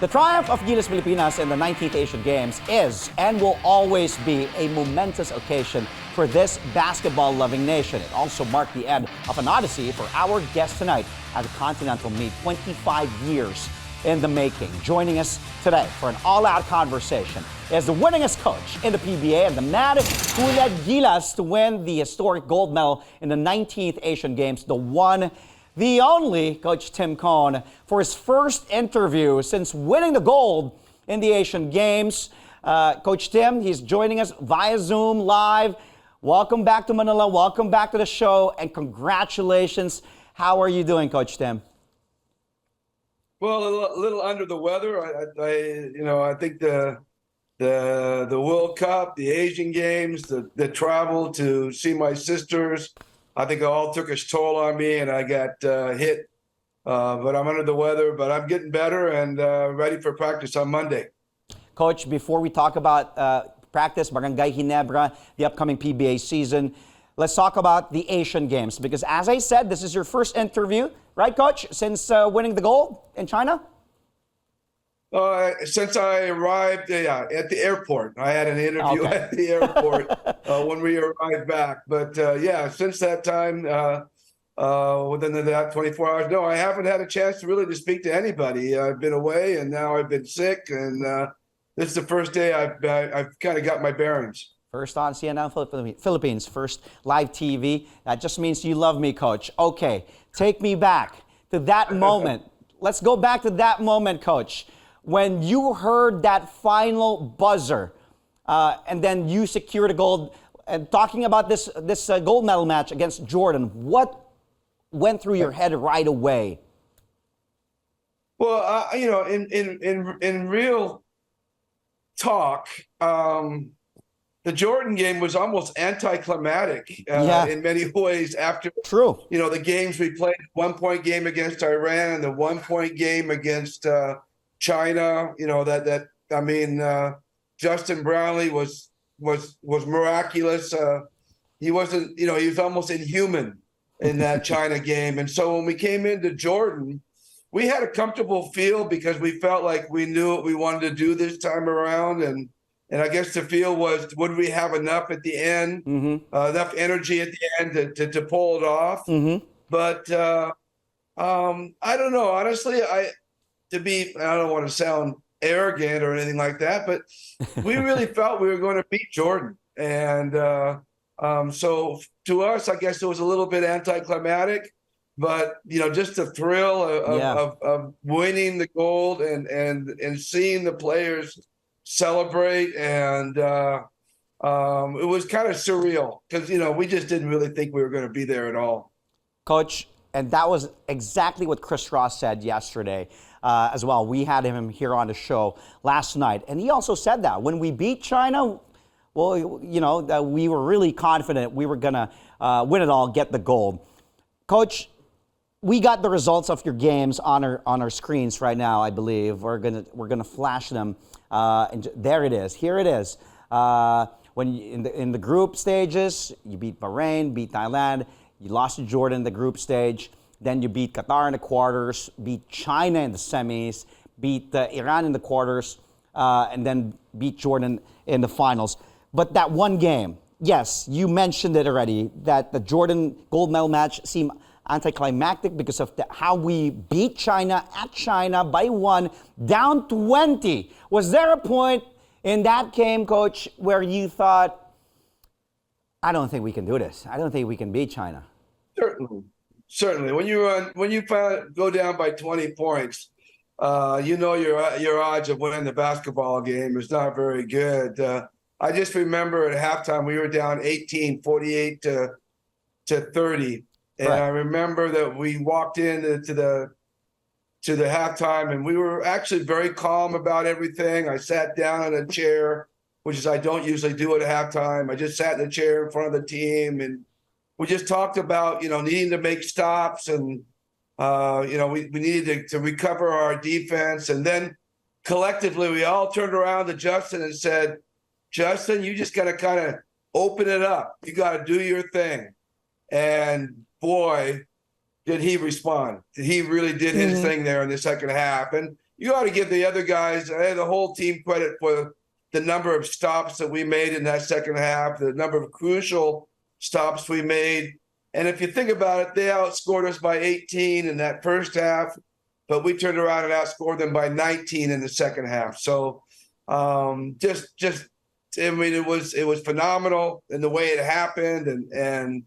The triumph of Gilas Pilipinas in the 19th Asian Games is and will always be a momentous occasion for this basketball-loving nation. It also marked the end of an odyssey for our guest tonight at the Continental meet, 25 years in the making. Joining us today for an all-out conversation is the winningest coach in the PBA and the man who led Gilas to win the historic gold medal in the 19th Asian Games, the one, the only Coach Tim Cone, for his first interview since winning the gold in the Asian Games. Coach Tim, he's joining us via Zoom live. Welcome back to Manila. Welcome back to the show, and congratulations. How are you doing, Coach Tim? Well, a little under the weather. I think the World Cup, the Asian Games, the travel to see my sisters, I think it all took its toll on me, and I got hit. But I'm under the weather, but I'm getting better and ready for practice on Monday. Coach, before we talk about practice, Barangay Ginebra, the upcoming PBA season, let's talk about the Asian Games. Because as I said, this is your first interview, right, Coach, since winning the gold in China? Since I arrived at the airport. I had an interview at the airport when we arrived back. But since that time, within that 24 hours, no, I haven't had a chance to speak to anybody. I've been away, and now I've been sick, and this is the first day I've kind of got my bearings. First on CNN Philippines, first live TV. That just means you love me, Coach. Okay, take me back to that moment. Let's go back to that moment, Coach, when you heard that final buzzer, and then you secured a gold. And talking about this gold medal match against Jordan, what went through your head right away? Well, in real talk, the Jordan game was almost anticlimactic in many ways after the games we played. 1-point game against Iran and the 1-point game against China. Justin Brownlee was miraculous. He wasn't, he was almost inhuman in that China game. And so when we came into Jordan, we had a comfortable feel because we felt like we knew what we wanted to do this time around. And I guess the feel was, would we have enough at the end, enough energy at the end to pull it off? But I don't know. Honestly, I don't want to sound arrogant or anything like that, but we really felt we were going to beat Jordan. And so to us, I guess it was a little bit anticlimactic, but, just the thrill of winning the gold and seeing the players celebrate. And it was kind of surreal because, we just didn't really think we were going to be there at all. Coach, and that was exactly what Chris Ross said yesterday as well. We had him here on the show last night. And he also said that when we beat China, well, we were really confident we were going to win it all, get the gold. Coach, we got the results of your games on our screens right now, I believe. We're gonna flash them. And there it is. Here it is. When in the group stages, you beat Bahrain, beat Thailand. You lost to Jordan in the group stage. Then you beat Qatar in the quarters, beat China in the semis, beat Iran in the quarters, and then beat Jordan in the finals. But that one game, yes, you mentioned it already, that the Jordan gold medal match seemed anticlimactic because of how we beat China at China by 1, down 20. Was there a point in that game, Coach, where you thought, I don't think we can do this. I don't think we can beat China? Certainly. When you go down by 20 points, your odds of winning the basketball game is not very good. I just remember at halftime we were down 18, 48 to 30. And I remember that we walked into the halftime and we were actually very calm about everything. I sat down in a chair, which is I don't usually do at halftime. I just sat in a chair in front of the team, and we just talked about, needing to make stops, and we needed to recover our defense. And then collectively, we all turned around to Justin and said, Justin, you just got to kind of open it up. You got to do your thing. And boy, did he respond. He really did his thing there in the second half. And, you ought to give the other guys, the whole team, credit for the number of stops that we made in that second half, the number of crucial stops we made. And if you think about it, they outscored us by 18 in that first half, but we turned around and outscored them by 19 in the second half. So I mean, it was phenomenal in the way it happened, and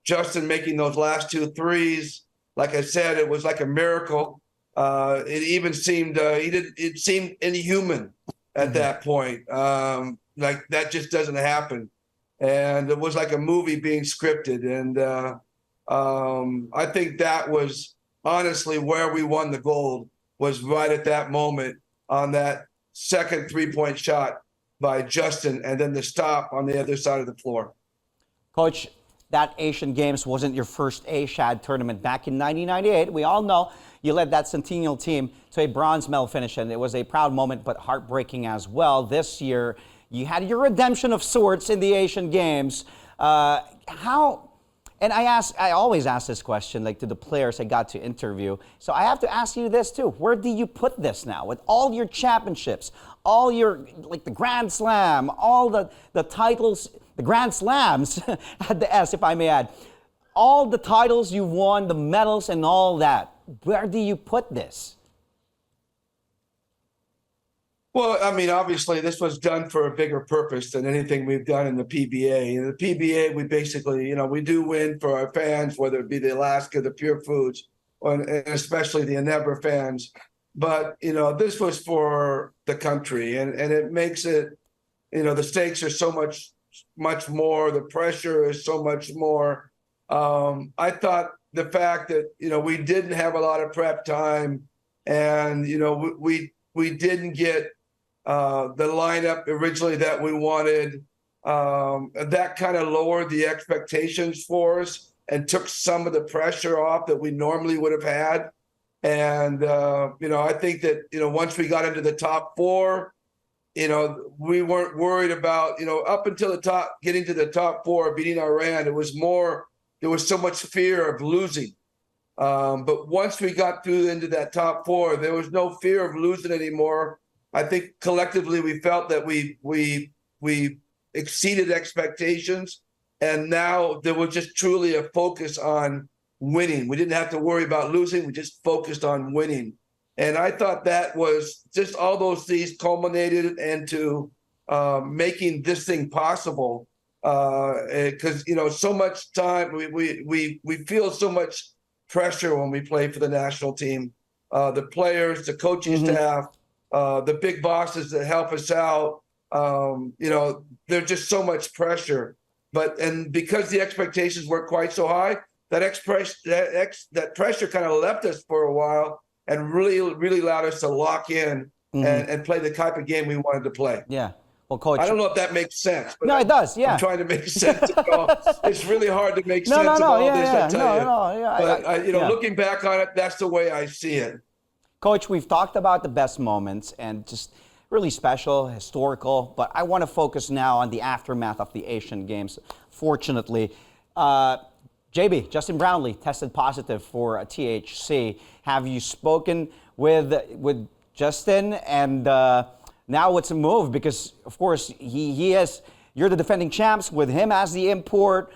Justin making those last 2 threes. Like I said, it was like a miracle. It even seemed it seemed inhuman at that point. Like that just doesn't happen. And it was like a movie being scripted. And I think that was honestly where we won the gold, was right at that moment on that second 3-point shot by Justin, and then the stop on the other side of the floor. Coach, that Asian Games wasn't your first A-Shad tournament. Back in 1998, we all know you led that Centennial team to a bronze medal finish, and it was a proud moment, but heartbreaking as well. This year, you had your redemption of sorts in the Asian Games. And I always ask this question, like, to the players I got to interview. So I have to ask you this too. Where do you put this now? With all your championships, all your, like, the Grand Slam, all the titles, the Grand Slams, at the S, if I may add, all the titles you've won, the medals and all that. Where do you put this? Well, I mean, obviously, this was done for a bigger purpose than anything we've done in the PBA. In the PBA, we basically, we do win for our fans, whether it be the Alaska, the Pure Foods, and especially the Ginebra fans. But, this was for the country, and it makes it, the stakes are so much more. The pressure is so much more. I thought the fact that, we didn't have a lot of prep time, and, we didn't get the lineup originally that we wanted, that kind of lowered the expectations for us and took some of the pressure off that we normally would have had. And, I think that, once we got into the top 4, we weren't worried about, up until the top, getting to the top 4, beating Iran, it was more, there was so much fear of losing. But once we got through into that top 4, there was no fear of losing anymore. I think collectively we felt that we exceeded expectations, and now there was just truly a focus on winning. We didn't have to worry about losing. We just focused on winning. And I thought that was just all those things culminated into making this thing possible. Because, so much time, we feel so much pressure when we play for the national team. The players, the coaching staff, the big bosses that help us out, there's just so much pressure. And because the expectations weren't quite so high, that pressure kind of left us for a while and really, really allowed us to lock in and play the type of game we wanted to play. Yeah. Well, Coach, I don't know if that makes sense. But no, it does. Yeah. I'm trying to make sense of it all. It's really hard to make sense of all this, I tell you. But looking back on it, that's the way I see it. Coach, we've talked about the best moments and just really special, historical, but I want to focus now on the aftermath of the Asian Games. Fortunately, JB, Justin Brownlee, tested positive for THC. Have you spoken with Justin? And now what's a move? Because, of course, you're the defending champs with him as the import.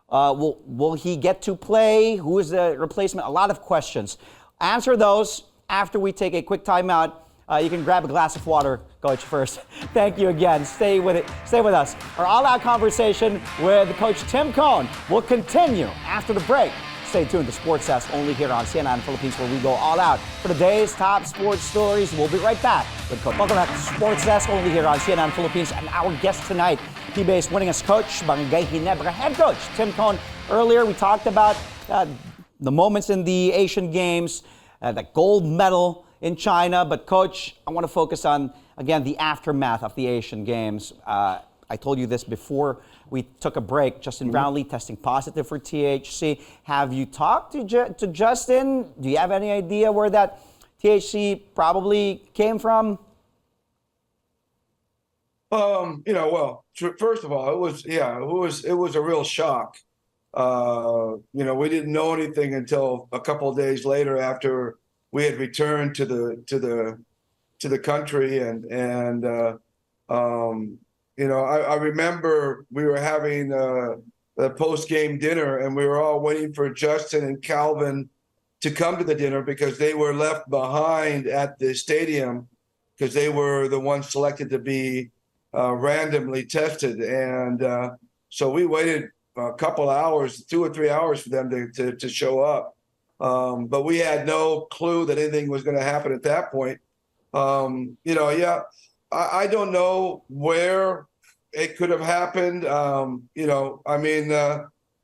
Will he get to play? Who is the replacement? A lot of questions. Answer those after we take a quick timeout. You can grab a glass of water, Coach, first. Thank you again. Stay with us. Our all-out conversation with Coach Tim Cone will continue after the break. Stay tuned to Sports Desk only here on CNN Philippines, where we go all out for today's top sports stories. We'll be right back with Coach. Welcome back to Sports Desk only here on CNN Philippines, and our guest tonight, PBA's winningest coach, Barangay Ginebra head coach Tim Cone. Earlier, we talked about the moments in the Asian Games, the gold medal in China. But, Coach, I want to focus on, again, the aftermath of the Asian Games. I told you this before we took a break. Justin Brownlee testing positive for THC. Have you talked to Justin? Do you have any idea where that THC probably came from? First of all, it was a real shock. We didn't know anything until a couple of days later after we had returned to the to the country. I remember we were having the post-game dinner, and we were all waiting for Justin and Calvin to come to the dinner because they were left behind at the stadium because they were the ones selected to be randomly tested. And so we waited a couple hours, 2 or 3 hours for them to show up. But we had no clue that anything was going to happen at that point. I don't know where it could have happened.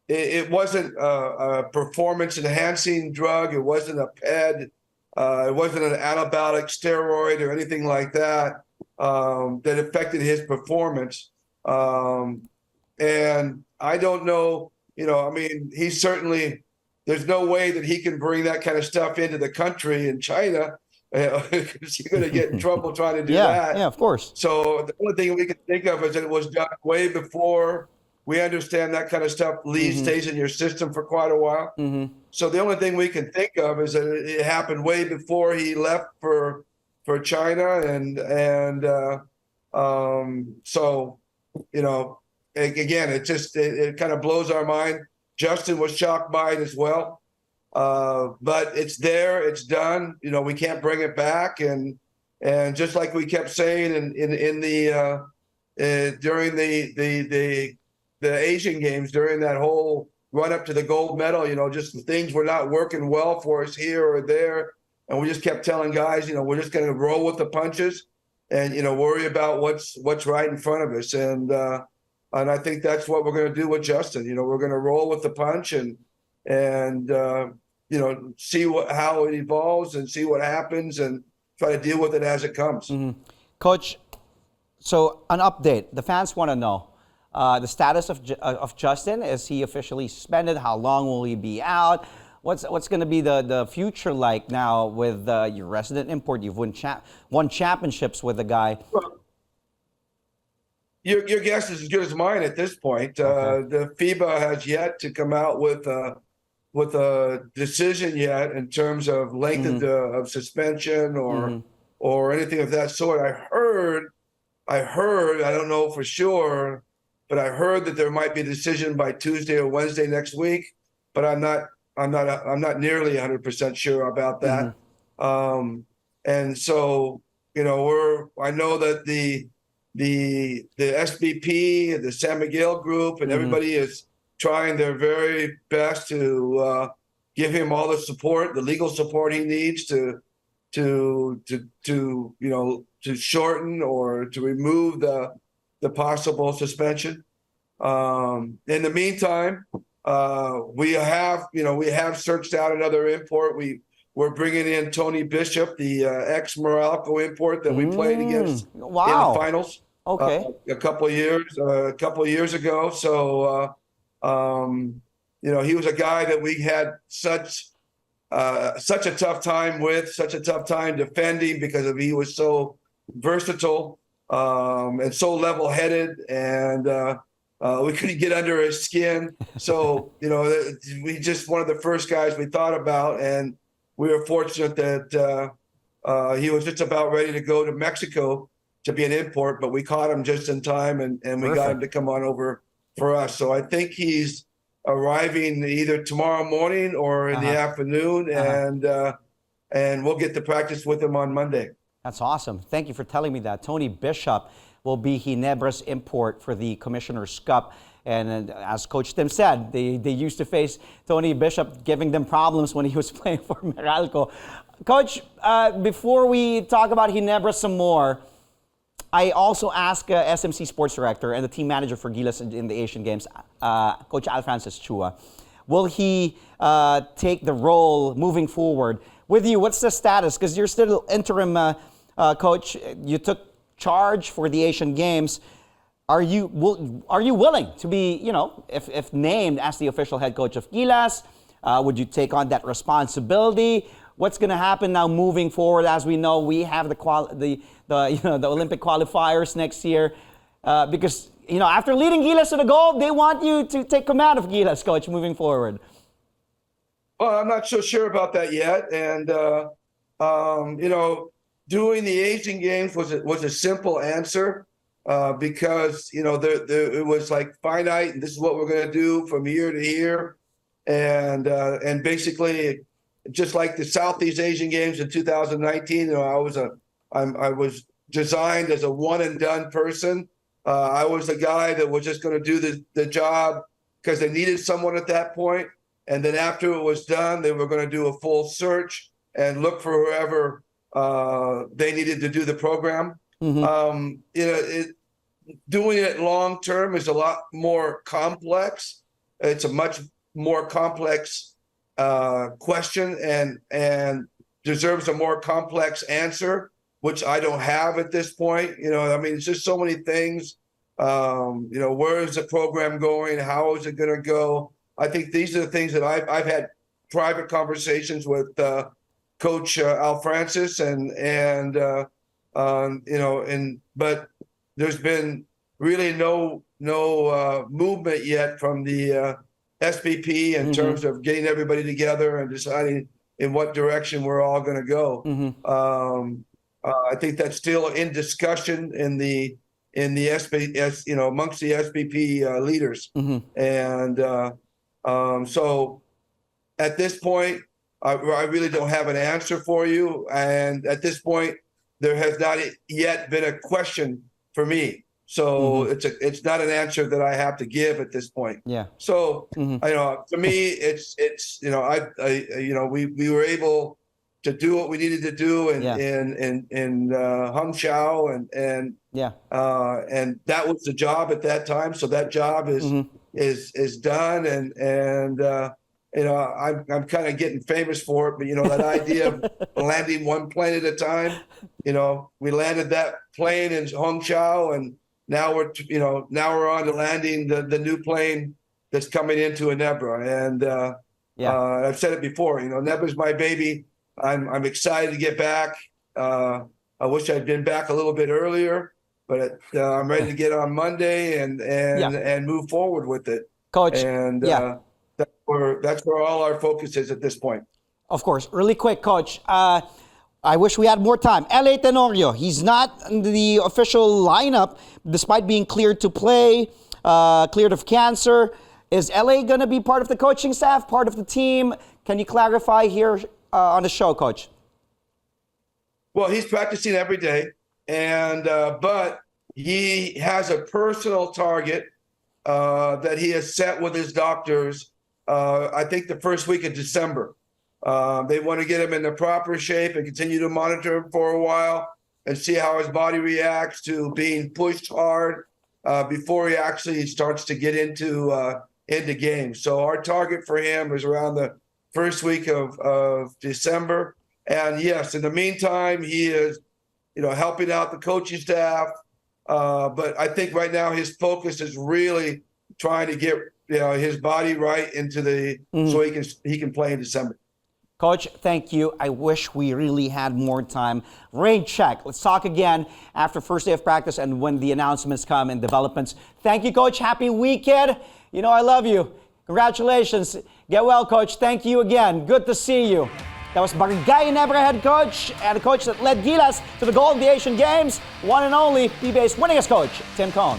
It wasn't a performance-enhancing drug. It wasn't a PED. It wasn't an anabolic steroid or anything like that that affected his performance. And I don't know, he's certainly, there's no way that he can bring that kind of stuff into the country in China. Because you're going to get in trouble trying to do that. Yeah, of course. So the only thing we can think of is that it was done way before. We understand that kind of stuff stays in your system for quite a while. So the only thing we can think of is that it happened way before he left for China, again, it kind of blows our mind. Justin was shocked by it as well. But it's there, it's done. We can't bring it back, and just like we kept saying during the Asian Games, during that whole run up to the gold medal, just things were not working well for us here or there, and we just kept telling guys, we're just going to roll with the punches, and worry about what's right in front of us, and I think that's what we're going to do with Justin. We're going to roll with the punch and see how it evolves and see what happens and try to deal with it as it comes. Coach, so an update. The fans want to know the status of Justin. Is he officially suspended? How long will he be out? What's going to be the future like now with your resident import? You've won championships with the guy. Well, your guess is as good as mine at this point. Okay. The FIBA has yet to come out with a decision yet in terms of length of suspension or anything of that sort. I heard, I don't know for sure, but I heard that there might be a decision by Tuesday or Wednesday next week, but I'm not nearly 100% sure about that. And so, I know that the SBP, the San Miguel group, and everybody is trying their very best to give him all the support, the legal support he needs to shorten or to remove the possible suspension. In the meantime, we have searched out another import. We're bringing in Tony Bishop, the ex-Morocco import that we played against in the finals. Okay. A couple of years ago. So. He was a guy that we had such a tough time with, such a tough time defending because he was so versatile and so level-headed, and we couldn't get under his skin. So, we just one of the first guys we thought about, and we were fortunate that he was just about ready to go to Mexico to be an import, but we caught him just in time, and we got him to come on over for us. So I think he's arriving either tomorrow morning or in the afternoon, and we'll get to practice with him on Monday. That's awesome. Thank you for telling me that. Tony Bishop will be Ginebra's import for the Commissioner's Cup. And as Coach Tim said, they used to face Tony Bishop giving them problems when he was playing for Meralco. Coach, before we talk about Ginebra some more, I also asked SMC Sports Director and the team manager for Gilas in the Asian Games, Coach Al Francis Chua. Will he take the role moving forward? With you, what's the status? Because you're still interim coach. You took charge for the Asian Games. Are you willing to be, if named as the official head coach of Gilas, would you take on that responsibility? What's going to happen now moving forward? As we know, we have the Olympic qualifiers next year, because after leading Gilas to the gold, they want you to take command of Gilas, coach, moving forward. Well, I'm not so sure about that yet, and doing the Asian Games was a simple answer because it was like finite, and this is what we're going to do from year to year, and basically just like the Southeast Asian Games in 2019, I was designed as a one and done person. I was the guy that was just going to do the job because they needed someone at that point, and then after it was done, they were going to do a full search and look for whoever they needed to do the program. Doing it long term is a lot more complex. It's a much more complex question and deserves a more complex answer, which I don't have at this point. It's just so many things. Where is the program going? How is it going to go? I think these are the things that I've had private conversations with Coach Al Francis, but there's been really no movement yet from the SBP in terms of getting everybody together and deciding in what direction we're all going to go. I think that's still in discussion in the SBS, amongst the SBP leaders, and so at this point, I really don't have an answer for you. And at this point, there has not yet been a question for me. So it's not an answer that I have to give at this point. Yeah. So to me, it's we were able to do what we needed to do in Hangzhou and that was the job at that time. So that job is done, and I'm kind of getting famous for it, but that idea of landing one plane at a time, we landed that plane in Hangzhou, and now we're on to landing the new plane that's coming into Ginebra. And I've said it before, Ginebra's my baby. I'm excited to get back. I wish I'd been back a little bit earlier, but I'm ready to get on Monday and move forward with it. Coach. And that's where all our focus is at this point. Of course. Really quick, Coach. I wish we had more time. L.A. Tenorio, he's not in the official lineup despite being cleared to play, cleared of cancer. Is L.A. going to be part of the coaching staff, part of the team? Can you clarify here on the show, Coach? Well, he's practicing every day, and but he has a personal target that he has set with his doctors. I think the first week of December. They want to get him in the proper shape and continue to monitor him for a while and see how his body reacts to being pushed hard before he actually starts to get into games. So our target for him is around the first week of December. And yes, in the meantime, he is, helping out the coaching staff. But I think right now his focus is really trying to get his body right into so he can play in December. Coach, thank you. I wish we really had more time. Rain check. Let's talk again after first day of practice and when the announcements come and developments. Thank you, Coach. Happy weekend. I love you. Congratulations. Get well, Coach. Thank you again. Good to see you. That was Barangay Ginebra head coach and the coach that led Gilas to the gold of the Asian Games. One and only, PBA's winningest coach, Tim Cohn.